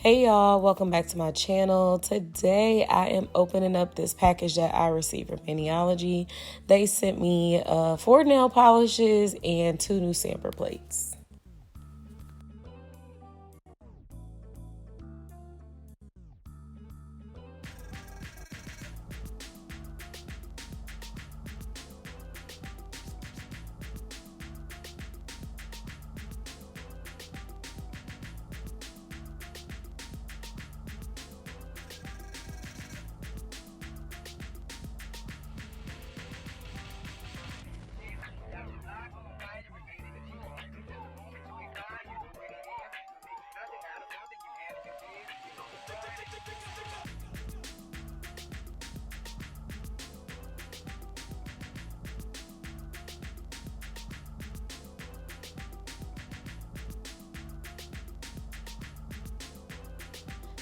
Hey y'all, welcome back to my channel. Today I am opening up this package that I received from Maniology. They sent me 4 nail polishes and 2 new sampler plates.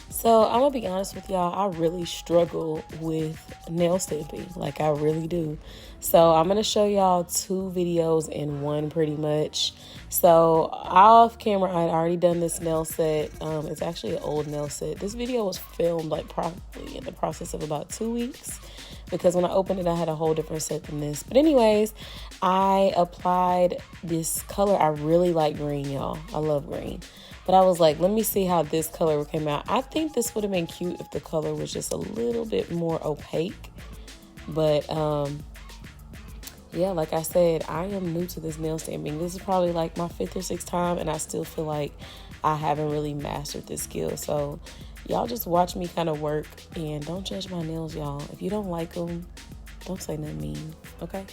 So I'm gonna be honest with y'all, I really struggle with nail stamping, like I really do. So I'm gonna show y'all 2 videos in one pretty much. So off camera, I'd already done this nail set. It's actually an old nail set. This video was filmed like probably in the process of about 2 weeks because when I opened it, I had a whole different set than this. But anyways, I applied this color. I really like green, y'all. I love green. But I was like, let me see how this color came out. I think this would have been cute if the color was just a little bit more opaque. But yeah, like I said, I am new to this nail stamping. This is probably like my 5th or 6th time, and I still feel like I haven't really mastered this skill. So y'all just watch me kind of work, and don't judge my nails, y'all. If you don't like them, don't say nothing mean, okay?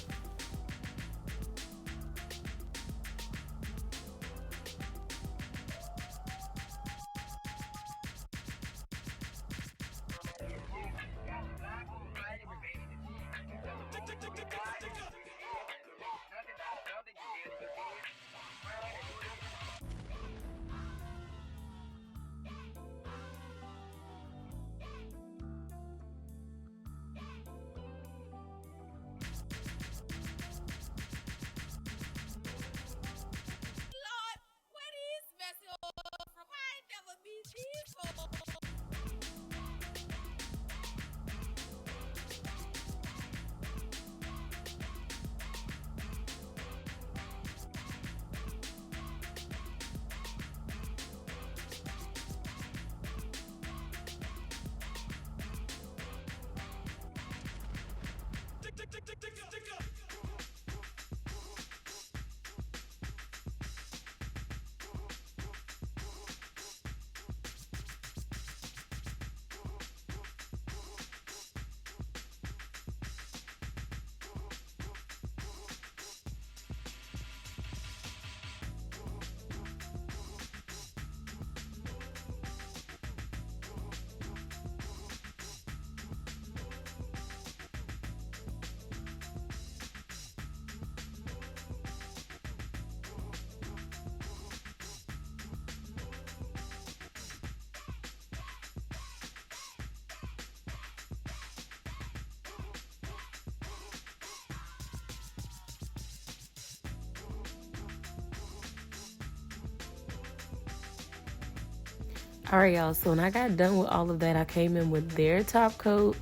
All right, y'all. So when I got done with all of that, I came in with their top coat.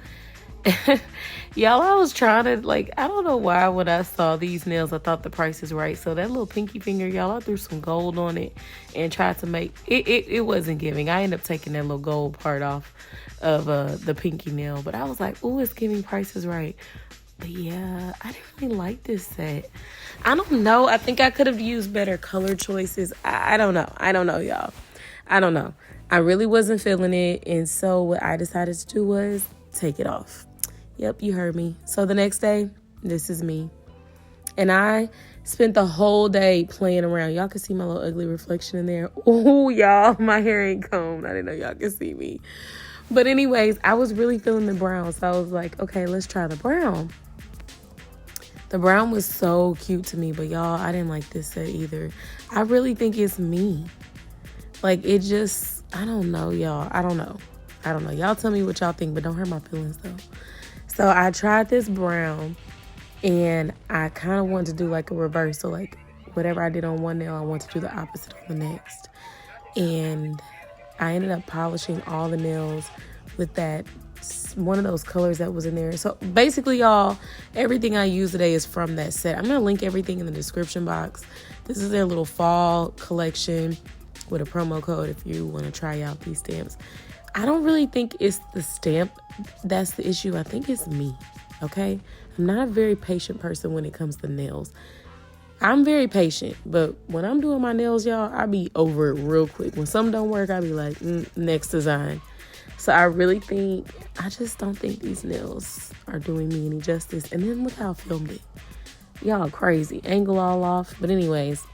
Y'all, I was trying to, like, I don't know why when I saw these nails, I thought the price is right. So that little pinky finger, y'all, I threw some gold on it and tried to make it. It wasn't giving. I ended up taking that little gold part off of the pinky nail. But I was like, oh, it's giving Price is Right. But yeah, I didn't really like this set. I don't know. I think I could have used better color choices. I don't know. I don't know, y'all. I don't know. I really wasn't feeling it. And so what I decided to do was take it off. Yep, you heard me. So the next day, this is me. And I spent the whole day playing around. Y'all can see my little ugly reflection in there. Oh, y'all, my hair ain't combed. I didn't know y'all could see me. But anyways, I was really feeling the brown. So I was like, okay, let's try the brown. The brown was so cute to me, but y'all, I didn't like this set either. I really think it's me. Like, it just, I don't know, y'all. I don't know. Y'all tell me what y'all think, but don't hurt my feelings, though. So I tried this brown, and I kind of wanted to do, like, a reverse. So, like, whatever I did on one nail, I want to do the opposite on the next. And I ended up polishing all the nails with that one of those colors that was in there. So basically, y'all, everything I use today is from that set. I'm gonna link everything in the description box. This is their little fall collection with a promo code if you want to try out these stamps. I don't really think it's the stamp that's the issue. I think it's me, okay? I'm not a very patient person when it comes to nails. I'm very patient, but when I'm doing my nails, y'all, I be over it real quick. When something don't work, I be like, next design. So I just don't think these nails are doing me any justice. And then look how I filmed it. Y'all crazy. Angle all off. But anyways,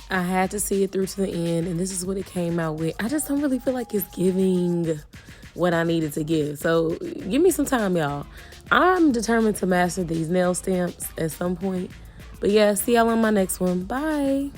I had to see it through to the end, and this is what it came out with. I just don't really feel like it's giving what I needed to give. So give me some time, y'all. I'm determined to master these nail stamps at some point. But yeah, see y'all on my next one. Bye.